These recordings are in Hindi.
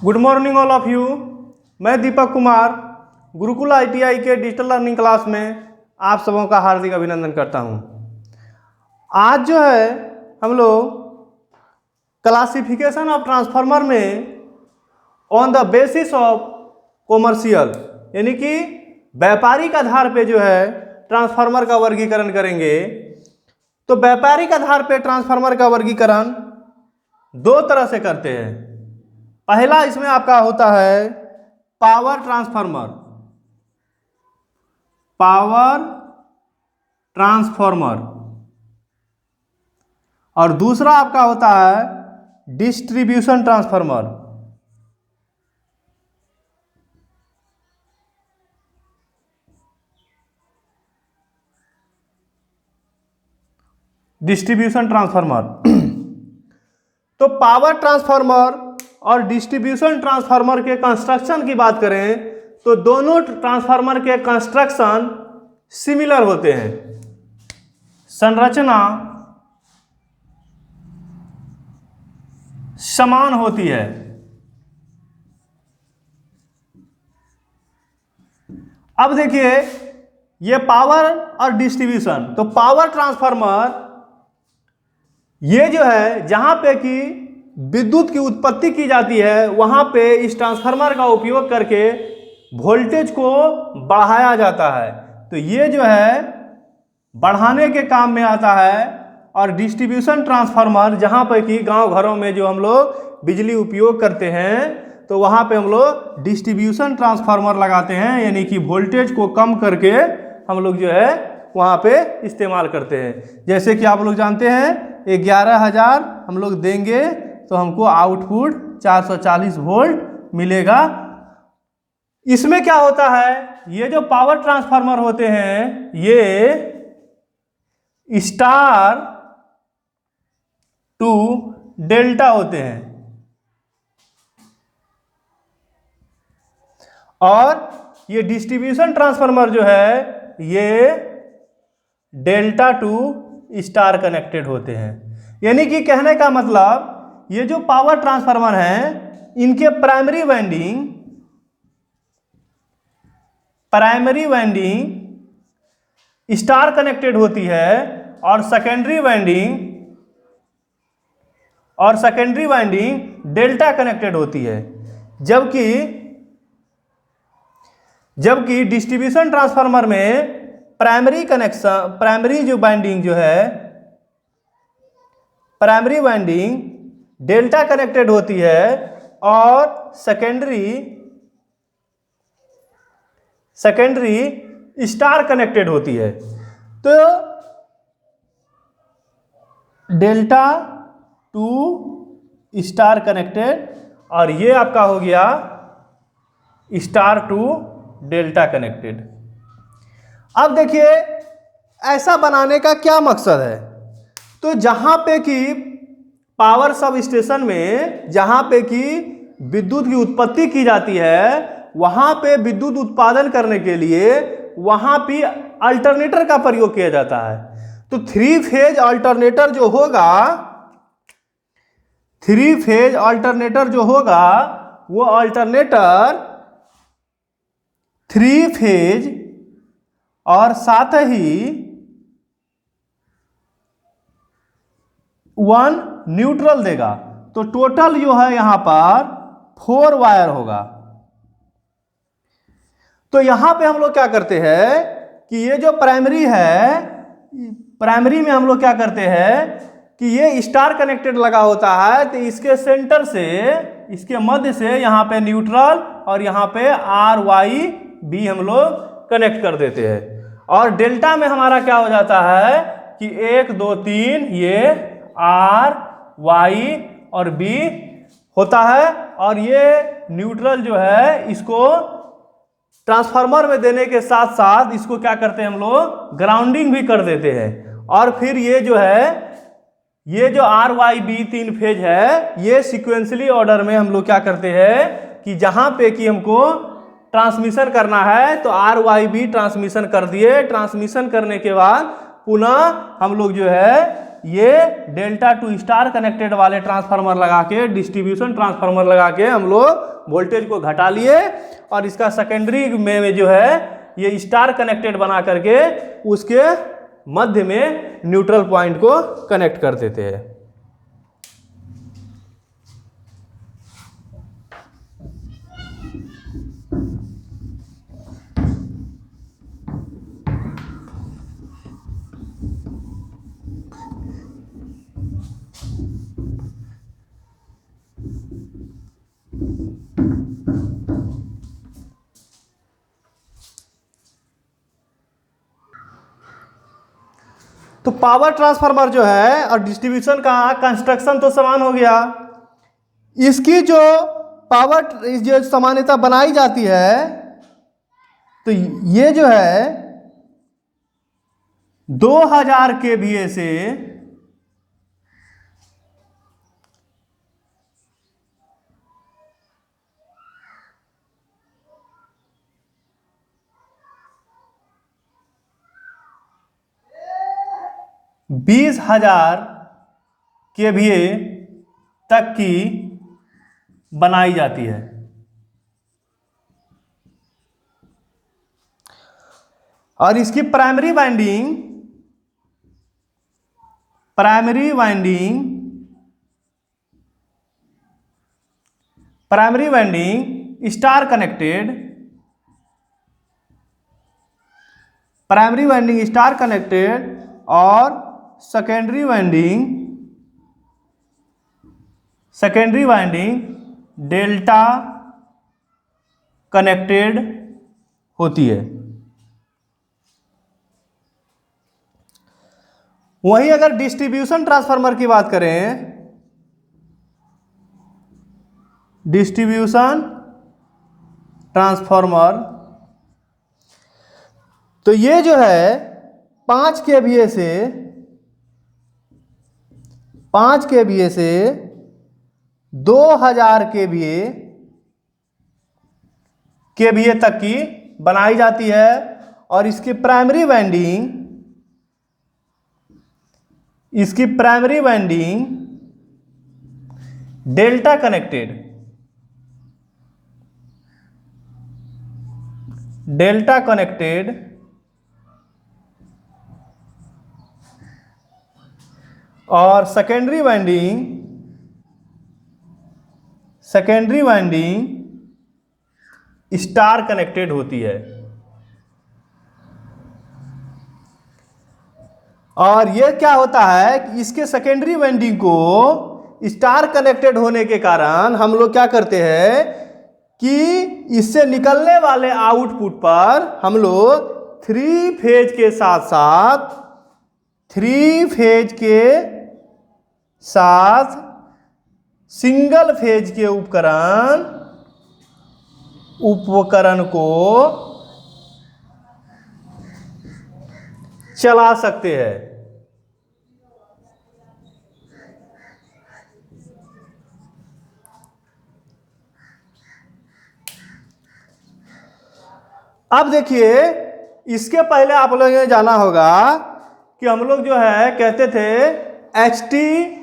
Good morning all of you. मैं दीपक कुमार गुरुकुल ITI के डिजिटल लर्निंग क्लास में आप सबों का हार्दिक अभिनंदन करता हूं। आज जो है हम लोग क्लासिफिकेशन ऑफ ट्रांसफार्मर में on the basis of commercial यानी कि व्यापारिक आधार पे जो है ट्रांसफार्मर का वर्गीकरण करेंगे। तो व्यापारिक आधार पे ट्रांसफार्मर का वर्गीकरण दो तरह से करते हैं। पहला इसमें आपका होता है पावर ट्रांसफार्मर, और दूसरा आपका होता है डिस्ट्रीब्यूशन ट्रांसफार्मर। डिस्ट्रीब्यूशन ट्रांसफार्मर तो पावर ट्रांसफार्मर और डिस्ट्रीब्यूशन ट्रांसफार्मर के कंस्ट्रक्शन की बात करें तो दोनों ट्रांसफार्मर के कंस्ट्रक्शन सिमिलर होते हैं, संरचना समान होती है। अब देखिए ये पावर और डिस्ट्रीब्यूशन, तो पावर ट्रांसफार्मर ये जो है जहां पे कि विद्युत की उत्पत्ति की जाती है वहां पे इस ट्रांसफार्मर का उपयोग करके वोल्टेज को बढ़ाया जाता है, तो ये जो है बढ़ाने के काम में आता है। और डिस्ट्रीब्यूशन ट्रांसफार्मर जहां पे कि गांव घरों में जो हम लोग बिजली उपयोग करते हैं तो वहां पे हम लोग डिस्ट्रीब्यूशन ट्रांसफार्मर लगाते हैं, यानी कि वोल्टेज को कम करके हम लोग जो है वहां पे इस्तेमाल करते हैं। जैसे कि आप लोग जानते हैं 11,000 हम लोग देंगे तो हमको आउटपुट 440 वोल्ट मिलेगा। इसमें क्या होता है, ये जो पावर ट्रांसफार्मर होते हैं ये स्टार टू डेल्टा होते हैं, और ये डिस्ट्रीब्यूशन ट्रांसफार्मर जो है ये डेल्टा टू स्टार कनेक्टेड होते हैं। यानी कि कहने का मतलब ये जो पावर ट्रांसफार्मर हैं इनके प्राइमरी वाइंडिंग स्टार कनेक्टेड होती है और सेकेंडरी वाइंडिंग डेल्टा कनेक्टेड होती है। जबकि डिस्ट्रीब्यूशन ट्रांसफार्मर में प्राइमरी जो वाइंडिंग जो है प्राइमरी वाइंडिंग डेल्टा कनेक्टेड होती है और सेकेंडरी स्टार कनेक्टेड होती है। तो डेल्टा टू स्टार कनेक्टेड और ये आपका हो गया स्टार टू डेल्टा कनेक्टेड। अब देखिए ऐसा बनाने का क्या मकसद है, तो जहां पे कि पावर सब स्टेशन में जहां पे कि विद्युत की उत्पत्ति की जाती है वहां पे विद्युत उत्पादन करने के लिए वहां पे अल्टरनेटर का प्रयोग किया जाता है। तो थ्री फेज अल्टरनेटर जो होगा वो अल्टरनेटर थ्री फेज और साथ ही वन न्यूट्रल देगा। तो टोटल जो है यहां पर 4 वायर होगा। तो यहां पे हम लोग क्या करते हैं कि ये जो प्राइमरी में हम लोग क्या करते हैं कि ये स्टार कनेक्टेड लगा होता है, तो इसके सेंटर से इसके मध्य से यहां पे न्यूट्रल और यहां पे RYB हम लोग कनेक्ट कर देते हैं। और डेल्टा में हमारा क्या हो जाता है कि 1 2 3 ये R Y और B होता है, और ये न्यूट्रल जो है इसको ट्रांसफार्मर में देने के साथ साथ इसको क्या करते हैं हम लोग ग्राउंडिंग भी कर देते हैं। और फिर ये जो RYB 3 फेज है ये सिक्वेंशली ऑर्डर में हम लोग क्या करते हैं कि जहां पे कि हमको ट्रांसमिशन करना है तो RYB ट्रांसमिशन कर दिए। ट्रांसमिशन करने के बाद पुनः हम लोग जो है ये डेल्टा टू स्टार कनेक्टेड वाले ट्रांसफार्मर लगा के, डिस्ट्रीब्यूशन ट्रांसफार्मर लगा के हम लोग वोल्टेज को घटा लिए और इसका सेकेंडरी में जो है ये स्टार कनेक्टेड बना करके उसके मध्य में न्यूट्रल पॉइंट को कनेक्ट कर देते हैं। तो पावर ट्रांसफार्मर जो है और डिस्ट्रीब्यूशन का कंस्ट्रक्शन तो समान हो गया। इसकी जो पावर जो सामान्यता बनाई जाती है तो ये जो है 2000 केवीए से 20,000 केवीए तक की बनाई जाती है। और इसकी प्राइमरी वाइंडिंग स्टार कनेक्टेड और सेकेंडरी वाइंडिंग डेल्टा कनेक्टेड होती है। वहीं अगर डिस्ट्रीब्यूशन ट्रांसफार्मर की बात करें, डिस्ट्रीब्यूशन ट्रांसफार्मर तो ये जो है 5 केवीए से 2000 केवीए तक की बनाई जाती है। और इसकी प्राइमरी वाइंडिंग डेल्टा कनेक्टेड और सेकेंडरी वाइंडिंग स्टार कनेक्टेड होती है। और यह क्या होता है कि इसके सेकेंडरी वाइंडिंग को स्टार कनेक्टेड होने के कारण हम लोग क्या करते हैं कि इससे निकलने वाले आउटपुट पर हम लोग 3 फेज के साथ सिंगल फेज के उपकरण को चला सकते हैं। अब देखिए, इसके पहले आप लोगों ने जाना होगा कि हम लोग जो है कहते थे HT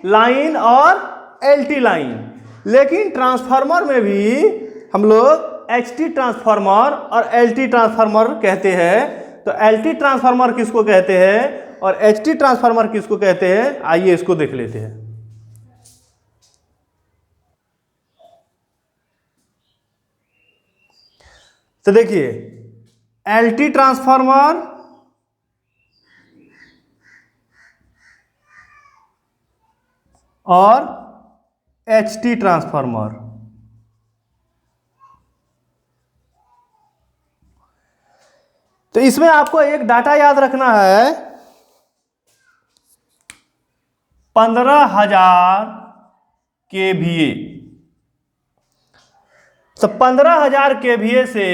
लाइन और LT लाइन, लेकिन ट्रांसफार्मर में भी हम लोग HT ट्रांसफार्मर और LT ट्रांसफार्मर कहते हैं। तो LT ट्रांसफार्मर किसको कहते हैं और HT ट्रांसफार्मर किसको कहते हैं, आइए इसको देख लेते हैं। तो देखिए, LT ट्रांसफार्मर और HT ट्रांसफार्मर, तो इसमें आपको एक डाटा याद रखना है। 15,000 केवीए, तो 15,000 केवीए से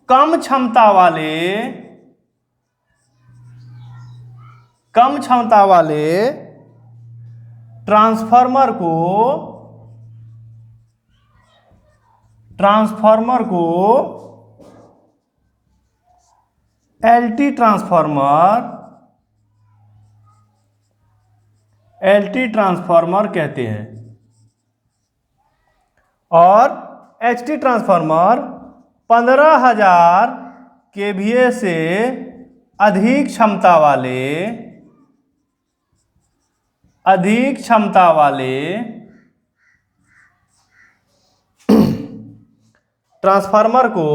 कम क्षमता वाले ट्रांसफार्मर को LT ट्रांसफार्मर LT ट्रांसफार्मर कहते हैं। और HT ट्रांसफार्मर 15,000 kVA से अधिक क्षमता वाले ट्रांसफार्मर को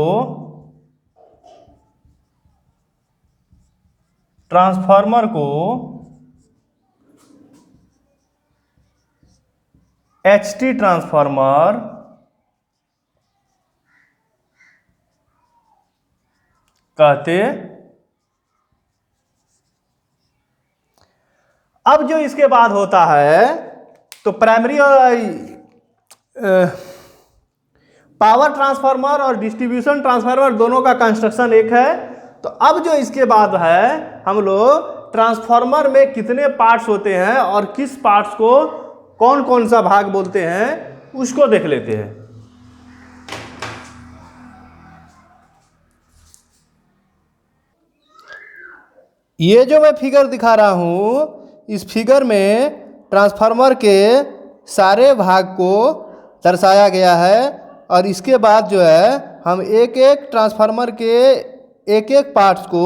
HT ट्रांसफार्मर कहते। अब जो इसके बाद होता है तो प्राइमरी और पावर ट्रांसफार्मर और डिस्ट्रीब्यूशन ट्रांसफार्मर दोनों का कंस्ट्रक्शन एक है। तो अब जो इसके बाद है हम लोग ट्रांसफार्मर में कितने पार्ट्स होते हैं और किस पार्ट्स को कौन कौन सा भाग बोलते हैं उसको देख लेते हैं। ये जो मैं फिगर दिखा रहा हूँ, इस फिगर में ट्रांसफार्मर के सारे भाग को दर्शाया गया है। और इसके बाद जो है हम एक एक ट्रांसफार्मर के एक एक पार्ट्स को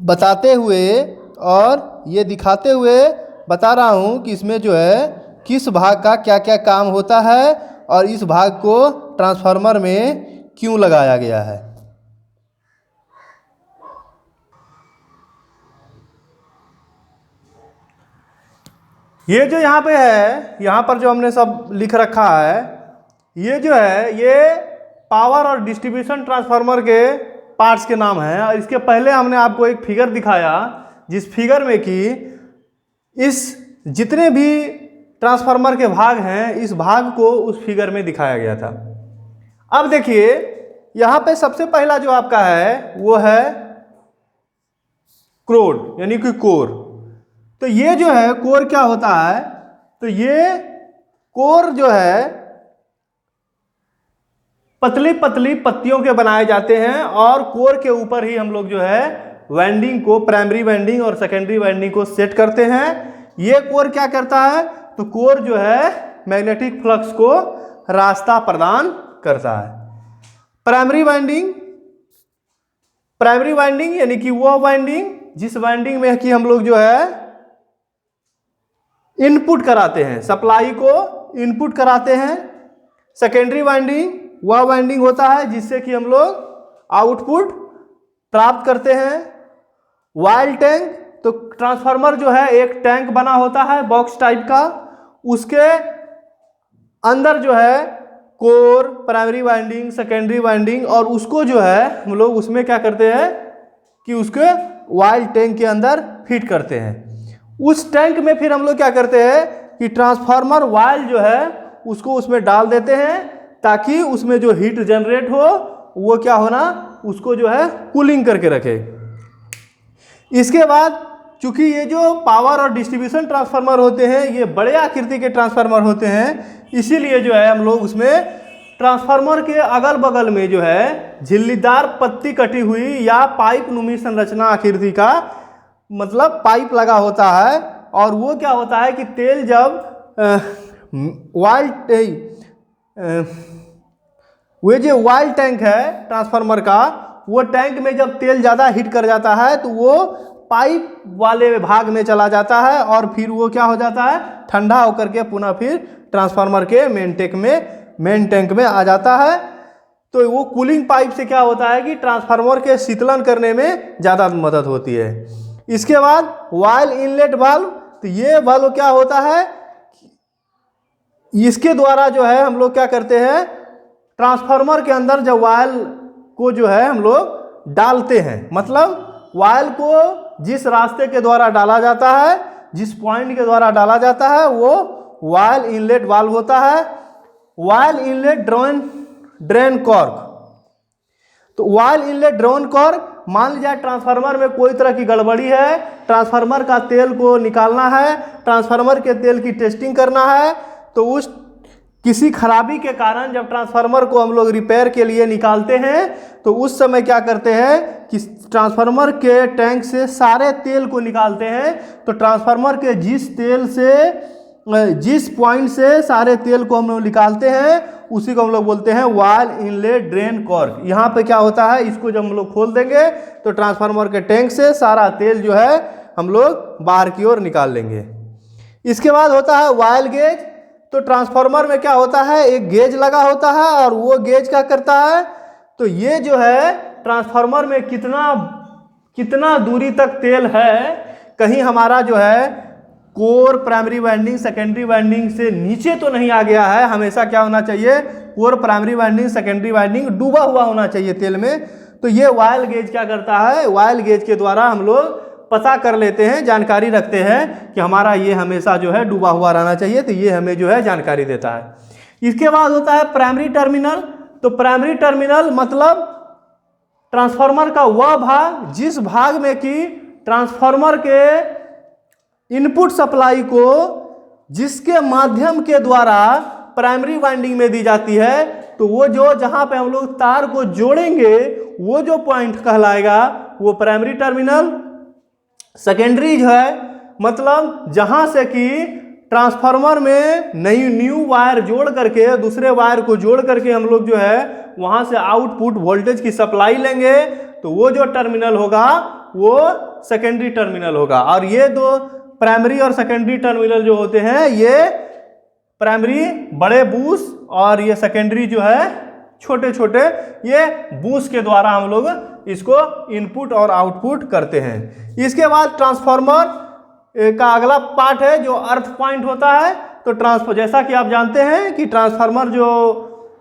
बताते हुए और ये दिखाते हुए बता रहा हूँ कि इसमें जो है किस भाग का क्या क्या काम होता है और इस भाग को ट्रांसफार्मर में क्यों लगाया गया है। ये जो यहाँ पे है, यहाँ पर जो हमने सब लिख रखा है, ये जो है ये पावर और डिस्ट्रीब्यूशन ट्रांसफार्मर के पार्ट्स के नाम हैं। और इसके पहले हमने आपको एक फिगर दिखाया जिस फिगर में कि इस जितने भी ट्रांसफार्मर के भाग हैं इस भाग को उस फिगर में दिखाया गया था। अब देखिए यहाँ पे सबसे पहला जो आपका है वो है क्रोड यानी कि कोर। तो ये जो है कोर क्या होता है, तो ये कोर जो है पतली पतली पत्तियों के बनाए जाते हैं और कोर के ऊपर ही हम लोग जो है वाइंडिंग को, प्राइमरी वाइंडिंग और सेकेंडरी वाइंडिंग को सेट करते हैं। ये कोर क्या करता है, तो कोर जो है मैग्नेटिक फ्लक्स को रास्ता प्रदान करता है। प्राइमरी वाइंडिंग यानी कि वो वाइंडिंग जिस वाइंडिंग में कि हम लोग जो है इनपुट कराते हैं, सप्लाई को इनपुट कराते हैं। सेकेंडरी वाइंडिंग वह वाइंडिंग होता है जिससे कि हम लोग आउटपुट प्राप्त करते हैं। वाइल टैंक, तो ट्रांसफार्मर जो है एक टैंक बना होता है बॉक्स टाइप का, उसके अंदर जो है core, primary winding, secondary winding, और उसको जो है हम लोग उसमें क्या करते हैं कि उसके वाइल टैंक के अंदर फिट करते हैं। उस टैंक में फिर हम लोग क्या करते हैं कि ट्रांसफार्मर वाइल जो है उसको उसमें डाल देते हैं ताकि उसमें जो हीट जनरेट हो वो क्या होना, उसको जो है कूलिंग करके रखे। इसके बाद चूंकि ये जो पावर और डिस्ट्रीब्यूशन ट्रांसफार्मर होते हैं ये बड़े आकृति के ट्रांसफार्मर होते हैं, इसीलिए जो है हम लोग उसमें ट्रांसफार्मर के अगल बगल में जो है झिल्लीदार पत्ती कटी हुई या पाइप नुमी संरचना आकृति का मतलब पाइप लगा होता है। और वो क्या होता है कि तेल जब वो जो वाइल टैंक है ट्रांसफार्मर का, वो टैंक में जब तेल ज़्यादा हीट कर जाता है तो वो पाइप वाले भाग में चला जाता है और फिर वो क्या हो जाता है, ठंडा होकर के पुनः फिर ट्रांसफार्मर के मेन टैंक में आ जाता है। तो वो कूलिंग पाइप से क्या होता है कि ट्रांसफार्मर के शीतलन करने में ज़्यादा मदद होती है। इसके बाद वाइल इनलेट वाल्व, तो ये वाल्व क्या होता है, इसके द्वारा जो है हम लोग क्या करते हैं, ट्रांसफार्मर के अंदर जब वाइल को जो है हम लोग डालते हैं, मतलब वाइल को जिस रास्ते के द्वारा डाला जाता है, जिस पॉइंट के द्वारा डाला जाता है वो वाइल इनलेट वाल्व होता है। वाइल इनलेट ड्रेन कॉर्क, तो वाइल इनलेट ड्रेन कॉर्क, मान लीजिए ट्रांसफार्मर में कोई तरह की गड़बड़ी है, ट्रांसफार्मर का तेल को निकालना है, ट्रांसफार्मर के तेल की टेस्टिंग करना है, तो उस किसी खराबी के कारण जब ट्रांसफार्मर को हम लोग रिपेयर के लिए निकालते हैं तो उस समय क्या करते हैं कि ट्रांसफार्मर के टैंक से सारे तेल को निकालते हैं। तो ट्रांसफार्मर के जिस पॉइंट से सारे तेल को हम लोग निकालते हैं उसी को हम लोग बोलते हैं वायल इनलेट ड्रेन कॉर्क। यहाँ पे क्या होता है, इसको जब हम लोग खोल देंगे तो ट्रांसफार्मर के टैंक से सारा तेल जो है हम लोग बाहर की ओर निकाल लेंगे। इसके बाद होता है वायल गेज। तो ट्रांसफार्मर में क्या होता है, एक गेज लगा होता है और वो गेज क्या करता है, तो ये जो है ट्रांसफार्मर में कितना दूरी तक तेल है, कहीं हमारा जो है core primary winding secondary winding से नीचे तो नहीं आ गया है। हमेशा क्या होना चाहिए, core primary winding secondary winding डूबा हुआ होना चाहिए तेल में। तो ये वायल गेज क्या करता है, वायल गेज के द्वारा हम लोग पता कर लेते हैं, जानकारी रखते हैं कि हमारा ये हमेशा जो है डूबा हुआ रहना चाहिए। तो ये हमें जो है जानकारी देता है। इसके बाद होता है प्राइमरी टर्मिनल। तो प्राइमरी टर्मिनल मतलब ट्रांसफार्मर का वह भाग जिस भाग में कि ट्रांसफार्मर के इनपुट सप्लाई को जिसके माध्यम के द्वारा प्राइमरी वाइंडिंग में दी जाती है, तो वो जो जहां पे हम लोग तार को जोड़ेंगे वो जो पॉइंट कहलाएगा वो प्राइमरी टर्मिनल। सेकेंडरी जो है मतलब जहां से कि ट्रांसफार्मर में न्यू वायर जोड़ करके दूसरे वायर को जोड़ करके हम लोग जो है वहां से आउटपुट वोल्टेज की सप्लाई लेंगे, तो वो जो टर्मिनल होगा वो सेकेंडरी टर्मिनल होगा। और ये दो प्राइमरी और सेकेंडरी टर्मिनल जो होते हैं, ये प्राइमरी बड़े बूस और ये सेकेंडरी जो है छोटे छोटे, ये बूस के द्वारा हम लोग इसको इनपुट और आउटपुट करते हैं। इसके बाद ट्रांसफार्मर का अगला पार्ट है जो अर्थ पॉइंट होता है। तो जैसा कि आप जानते हैं कि ट्रांसफार्मर जो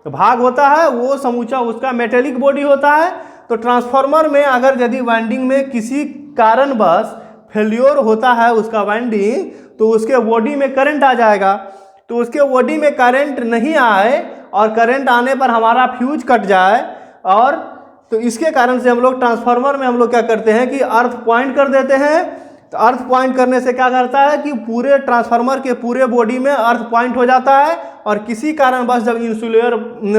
भाग होता है वो समूचा उसका मेटेलिक बॉडी होता है। तो ट्रांसफार्मर में अगर यदि वाइंडिंग में किसी कारणवश फेल्योर होता है उसका वाइंडिंग, तो उसके बॉडी में करंट आ जाएगा। तो उसके बॉडी में करंट नहीं आए और करंट आने पर हमारा फ्यूज कट जाए, और तो इसके कारण से हम लोग ट्रांसफार्मर में हम लोग क्या करते हैं कि अर्थ पॉइंट कर देते हैं। तो अर्थ पॉइंट करने से क्या करता है कि पूरे ट्रांसफार्मर के पूरे बॉडी में अर्थ पॉइंट हो जाता है, और किसी कारणवश जब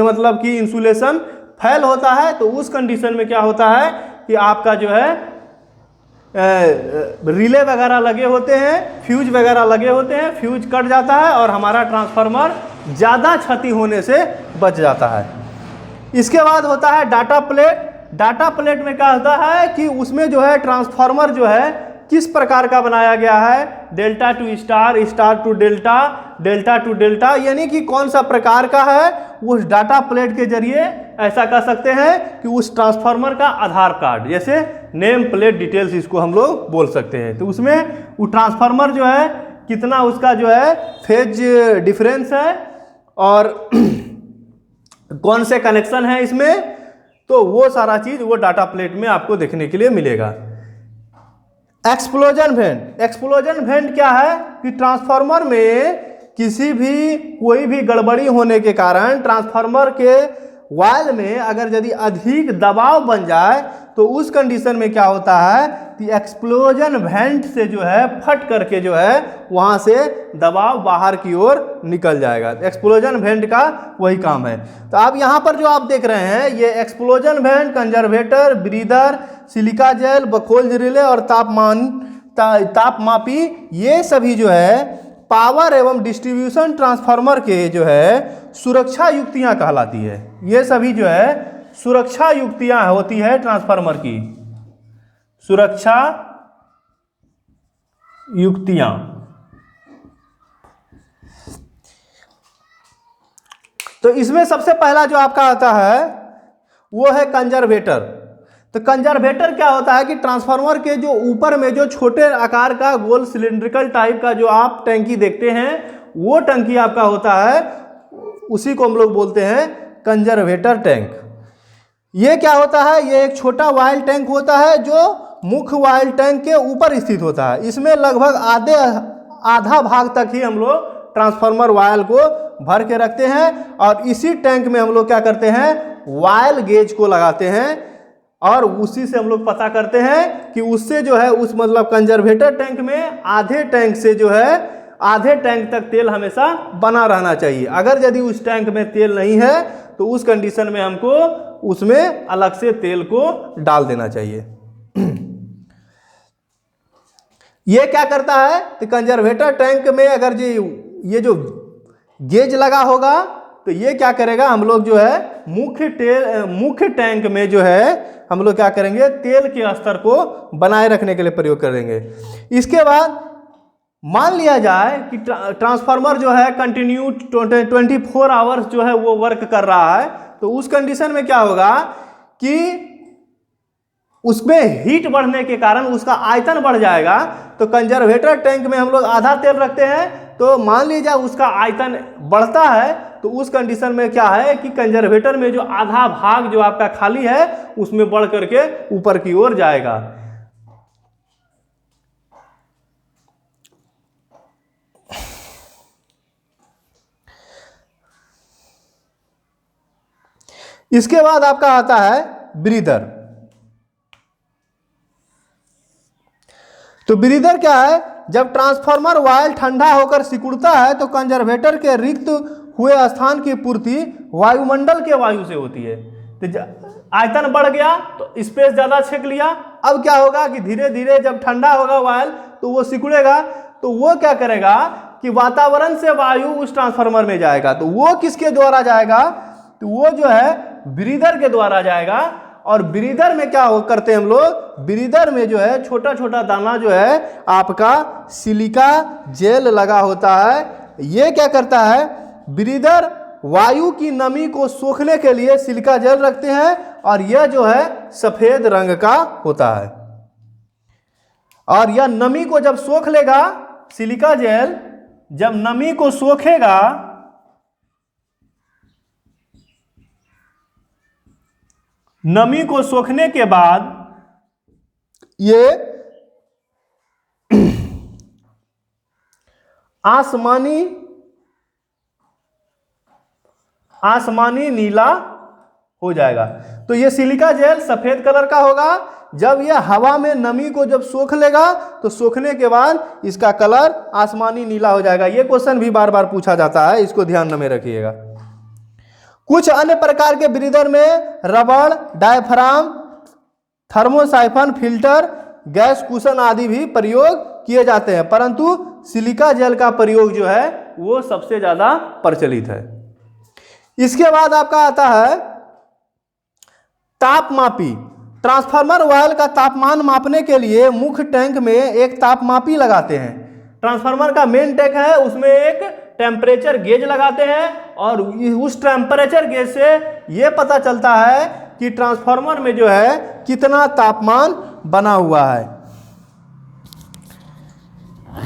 मतलब कि इंसुलेशन फेल होता है तो उस कंडीशन में क्या होता है कि आपका जो है रिले वगैरह लगे होते हैं, फ्यूज वगैरह लगे होते हैं, फ्यूज कट जाता है और हमारा ट्रांसफार्मर ज़्यादा क्षति होने से बच जाता है। इसके बाद होता है डाटा प्लेट। डाटा प्लेट में क्या होता है कि उसमें जो है ट्रांसफार्मर जो है किस प्रकार का बनाया गया है, delta to star, star to delta, delta to delta, यानी कि कौन सा प्रकार का है, उस डाटा प्लेट के जरिए ऐसा कह सकते हैं कि उस ट्रांसफार्मर का आधार कार्ड, जैसे नेम प्लेट डिटेल्स इसको हम लोग बोल सकते हैं। तो उसमें वो ट्रांसफार्मर जो है कितना उसका जो है फेज डिफरेंस है और कौन से कनेक्शन है इसमें, तो वो सारा चीज वो डाटा प्लेट में आपको देखने के लिए मिलेगा। Explosion went. एक्सप्लोजन वेंट क्या है कि ट्रांसफार्मर में कोई भी गड़बड़ी होने के कारण ट्रांसफार्मर के वायल में अगर यदि अधिक दबाव बन जाए तो उस कंडीशन में क्या होता है कि एक्सप्लोजन वेंट से जो है फट करके जो है वहां से दबाव बाहर की ओर निकल जाएगा। एक्सप्लोजन वेंट का वही काम है। तो आप यहाँ पर जो आप देख रहे हैं ये explosion vent, conservator, breather, silica gel, Buchholz relay और तापमापी, ये सभी जो है पावर एवं डिस्ट्रीब्यूशन ट्रांसफार्मर के जो है सुरक्षा युक्तियां कहलाती है। ये सभी जो है सुरक्षा युक्तियां होती है ट्रांसफार्मर की, सुरक्षा युक्तियां। तो इसमें सबसे पहला जो आपका आता है वो है कंजर्वेटर। तो कंजर्वेटर क्या होता है कि ट्रांसफार्मर के जो ऊपर में जो छोटे आकार का गोल सिलिंड्रिकल टाइप का जो आप टंकी देखते हैं वो टंकी आपका होता है, उसी को हम लोग बोलते हैं कंजर्वेटर टैंक। ये क्या होता है, ये एक छोटा वायल टैंक होता है जो मुख्य वायल टैंक के ऊपर स्थित होता है। इसमें लगभग आधा भाग तक ही हम लोग ट्रांसफार्मर वायल को भर के रखते हैं, और इसी टैंक में हम लोग क्या करते हैं वायल गेज को लगाते हैं, और उसी से हम लोग पता करते हैं कि उससे जो है उस मतलब कंजर्वेटर टैंक में आधे टैंक से जो है आधे टैंक तक तेल हमेशा बना रहना चाहिए। अगर यदि उस टैंक में तेल नहीं है तो उस कंडीशन में हमको उसमें अलग से तेल को डाल देना चाहिए। ये क्या करता है तो कंजर्वेटर टैंक में अगर ये जो गेज लगा होगा तो ये क्या करेगा, हम लोग जो है मुख्य टैंक में जो है हम लोग क्या करेंगे, तेल के स्तर को बनाए रखने के लिए प्रयोग करेंगे। इसके बाद मान लिया जाए कि ट्रांसफार्मर जो है कंटिन्यू 24 आवर्स जो है वो वर्क कर रहा है, तो उस कंडीशन में क्या होगा कि उसमें हीट बढ़ने के कारण उसका आयतन बढ़ जाएगा। तो कंजर्वेटर टैंक में हम लोग आधा तेल रखते हैं, तो मान लीजिए उसका आयतन बढ़ता है, तो उस कंडीशन में क्या है कि कंजर्वेटर में जो आधा भाग जो आपका खाली है उसमें बढ़ करके ऊपर की ओर जाएगा। इसके बाद आपका आता है ब्रीदर। तो ब्रीदर क्या है, जब ट्रांसफार्मर वायल ठंडा होकर सिकुड़ता है तो कंजर्वेटर के रिक्त हुए स्थान की पूर्ति वायुमंडल के वायु से होती है। तो आयतन बढ़ गया तो स्पेस ज्यादा छेक लिया। अब क्या होगा कि धीरे धीरे जब ठंडा होगा वायल तो वो सिकुड़ेगा, तो वो क्या करेगा कि वातावरण से वायु उस ट्रांसफार्मर में जाएगा। तो वो किसके द्वारा जाएगा, तो वो जो है ब्रीदर के द्वारा जाएगा। और ब्रीदर में क्या करते हैं हम लोग, ब्रीदर में जो है छोटा छोटा दाना जो है आपका सिलिका जेल लगा होता है। ये क्या करता है, ब्रीदर वायु की नमी को सोखने के लिए सिलिका जेल रखते हैं, और यह जो है सफेद रंग का होता है। और यह नमी को जब सोख लेगा, सिलिका जेल जब नमी को सोखेगा, नमी को सोखने के बाद ये आसमानी नीला हो जाएगा। तो ये सिलिका जेल सफेद कलर का होगा। जब ये हवा में नमी को जब सोख लेगा तो सोखने के बाद इसका कलर आसमानी नीला हो जाएगा। ये क्वेश्चन भी बार बार पूछा जाता है, इसको ध्यान में रखिएगा। कुछ अन्य प्रकार के ब्रीदर में रबड़, diaphragm, thermosiphon, filter, gas cushion आदि भी प्रयोग किए जाते हैं, परंतु सिलिका जेल का प्रयोग जो है वो सबसे ज्यादा प्रचलित है। इसके बाद आपका आता है तापमापी। ट्रांसफार्मर वायल का तापमान मापने के लिए मुख्य टैंक में एक तापमापी लगाते हैं। ट्रांसफार्मर का मेन टैंक है, उसमें एक टेम्परेचर गेज लगाते हैं, और उस टेम्परेचर गेज से यह पता चलता है कि ट्रांसफार्मर में जो है कितना तापमान बना हुआ है।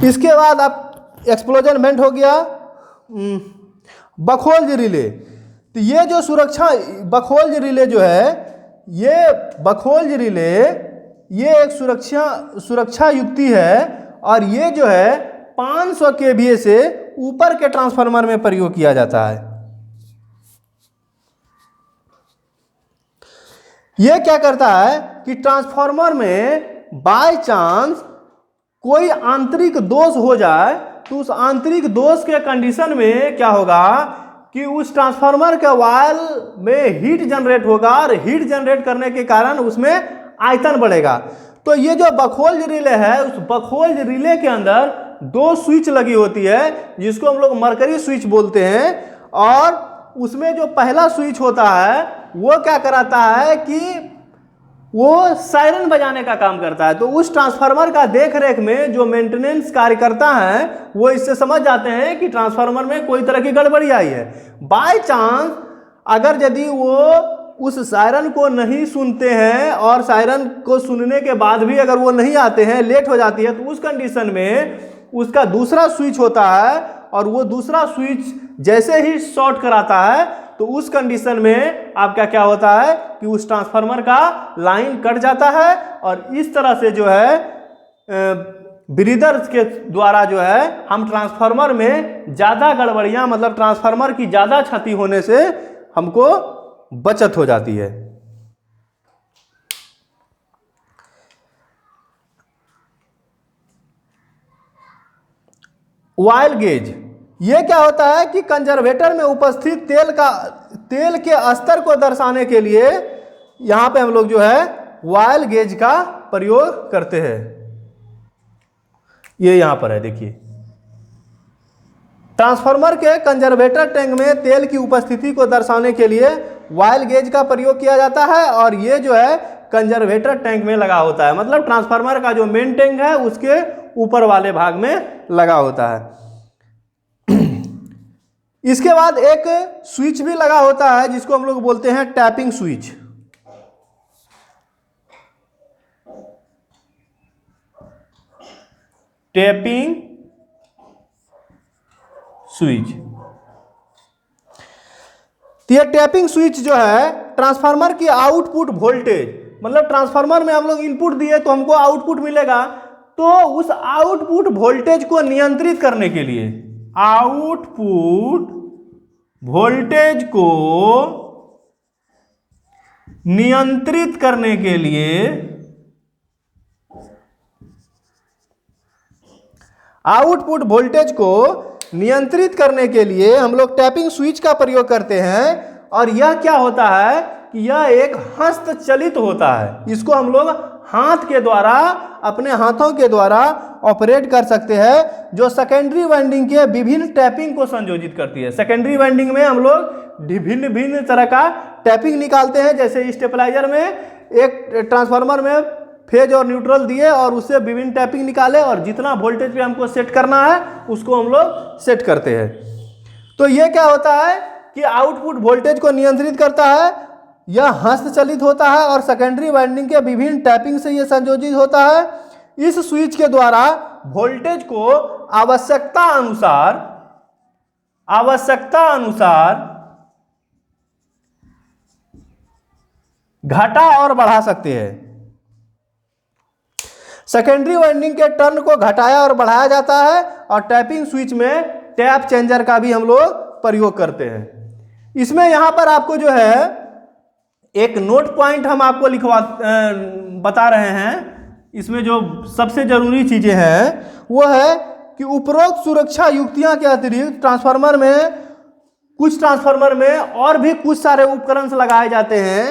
इसके बाद आप एक्सप्लोजन वेंट हो गया। बखोल्ज रिले, तो ये जो बखोल्ज रिले जो है, ये बखोल्ज रिले ये एक सुरक्षा युक्ति है, और ये जो है 500 kVA से ऊपर के ट्रांसफार्मर में प्रयोग किया जाता है। यह क्या करता है कि ट्रांसफार्मर में बाय चांस कोई आंतरिक दोष हो जाए, तो उस आंतरिक दोष के कंडीशन में क्या होगा कि उस ट्रांसफार्मर के वायल में हीट जनरेट होगा, और हीट जनरेट करने के कारण उसमें आयतन बढ़ेगा। तो ये जो बखोल्ज रिले है, उस बखोल्ज रिले के अंदर 2 स्विच लगी होती है, जिसको हम लोग मरकरी स्विच बोलते हैं। और उसमें जो पहला स्विच होता है वो क्या कराता है कि वो सायरन बजाने का काम करता है। तो उस ट्रांसफार्मर का देख रेख में जो मेंटेनेंस कार्य करता है वो इससे समझ जाते हैं कि ट्रांसफार्मर में कोई तरह की गड़बड़ी आई है। बाय चांस अगर यदि वो उस सायरन को नहीं सुनते हैं, और सायरन को सुनने के बाद भी अगर वो नहीं आते हैं, लेट हो जाती है, तो उस कंडीशन में उसका दूसरा स्विच होता है, और वो दूसरा स्विच जैसे ही शॉर्ट कराता है तो उस कंडीशन में आपका क्या होता है कि उस ट्रांसफार्मर का लाइन कट जाता है। और इस तरह से जो है ब्रीदर के द्वारा जो है हम ट्रांसफार्मर में ज़्यादा गड़बड़ियाँ, मतलब ट्रांसफार्मर की ज़्यादा क्षति होने से हमको बचत हो जाती है। ऑयल गेज, ये क्या होता है कि कंजर्वेटर में उपस्थित तेल के स्तर को दर्शाने के लिए यहां पे हम लोग जो है ऑयल गेज का प्रयोग करते हैं। ये यहां पर है, देखिए ट्रांसफार्मर के कंजर्वेटर टैंक में तेल की उपस्थिति को दर्शाने के लिए ऑयल गेज का प्रयोग किया जाता है और ये जो है कंजर्वेटर टैंक में लगा होता है, मतलब ट्रांसफार्मर का जो मेन टैंक है उसके ऊपर वाले भाग में लगा होता है। इसके बाद एक स्विच भी लगा होता है जिसको हम लोग बोलते हैं टैपिंग स्विच। टैपिंग स्विच, तो ये टैपिंग स्विच जो है ट्रांसफार्मर की आउटपुट वोल्टेज, मतलब ट्रांसफार्मर में हम लोग इनपुट दिए तो हमको आउटपुट मिलेगा, तो उस आउटपुट वोल्टेज को नियंत्रित करने के लिए, आउटपुट वोल्टेज को नियंत्रित करने के लिए, आउटपुट वोल्टेज को नियंत्रित करने के लिए हम लोग टैपिंग स्विच का प्रयोग करते हैं। और यह क्या होता है कि यह एक हस्तचलित होता है, इसको हम लोग हाथ के द्वारा, अपने हाथों के द्वारा ऑपरेट कर सकते हैं, जो सेकेंडरी वाइंडिंग के विभिन्न टैपिंग को संयोजित करती है। सेकेंडरी वाइंडिंग में हम लोग भिन्न भिन्न तरह का टैपिंग निकालते हैं, जैसे स्टेबलाइजर में एक ट्रांसफार्मर में फेज और न्यूट्रल दिए और उससे विभिन्न टैपिंग निकाले और जितना वोल्टेज पे हमको सेट करना है उसको हम लोग सेट करते हैं। तो ये क्या होता है कि आउटपुट वोल्टेज को नियंत्रित करता है, यह हस्तचलित होता है और सेकेंडरी वाइंडिंग के विभिन्न टैपिंग से यह संयोजित होता है। इस स्विच के द्वारा वोल्टेज को आवश्यकता अनुसार घटा और बढ़ा सकते हैं। सेकेंडरी वाइंडिंग के टर्न को घटाया और बढ़ाया जाता है और टैपिंग स्विच में टैप चेंजर का भी हम लोग प्रयोग करते हैं। इसमें यहां पर आपको जो है एक नोट पॉइंट हम आपको बता रहे हैं। इसमें जो सबसे जरूरी चीजें हैं वो है कि उपरोक्त सुरक्षा युक्तियां के अतिरिक्त कुछ ट्रांसफार्मर में और भी कुछ सारे उपकरण लगाए जाते हैं,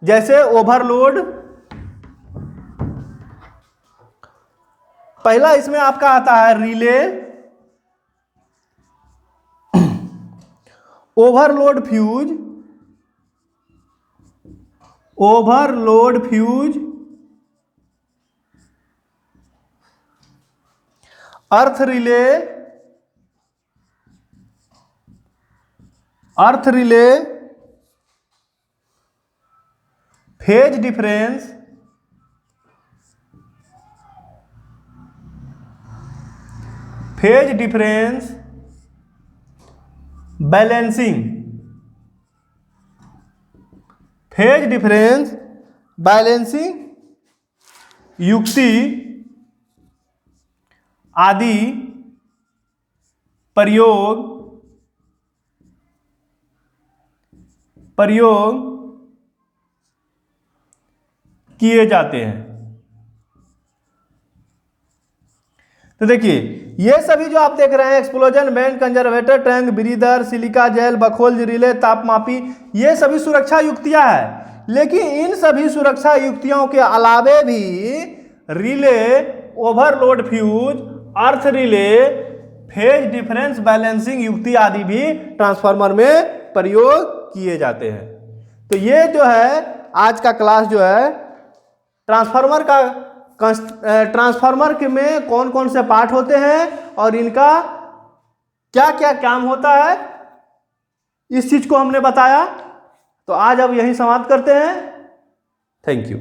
जैसे ओवरलोड। पहला इसमें आपका आता है रिले, ओवरलोड फ्यूज, अर्थ रिले, फेज डिफरेंस, बैलेंसिंग युक्ति आदि प्रयोग किए जाते हैं। तो देखिए ये सभी जो आप देख रहे हैं, explosion band, conservator tank, breather, silica gel, Buchholz relay, तापमापी, ये सभी सुरक्षा युक्तियां हैं। लेकिन इन सभी सुरक्षा युक्तियों के अलावे भी रिले, ओवरलोड फ्यूज, अर्थ रिले, फेज डिफरेंस बैलेंसिंग युक्ति आदि भी ट्रांसफार्मर में प्रयोग किए जाते हैं। तो ये जो है आज का क्लास जो है ट्रांसफार्मर के में कौन कौन से पार्ट होते हैं और इनका क्या क्या काम होता है, इस चीज को हमने बताया। तो आज अब यही समाप्त करते हैं। Thank you.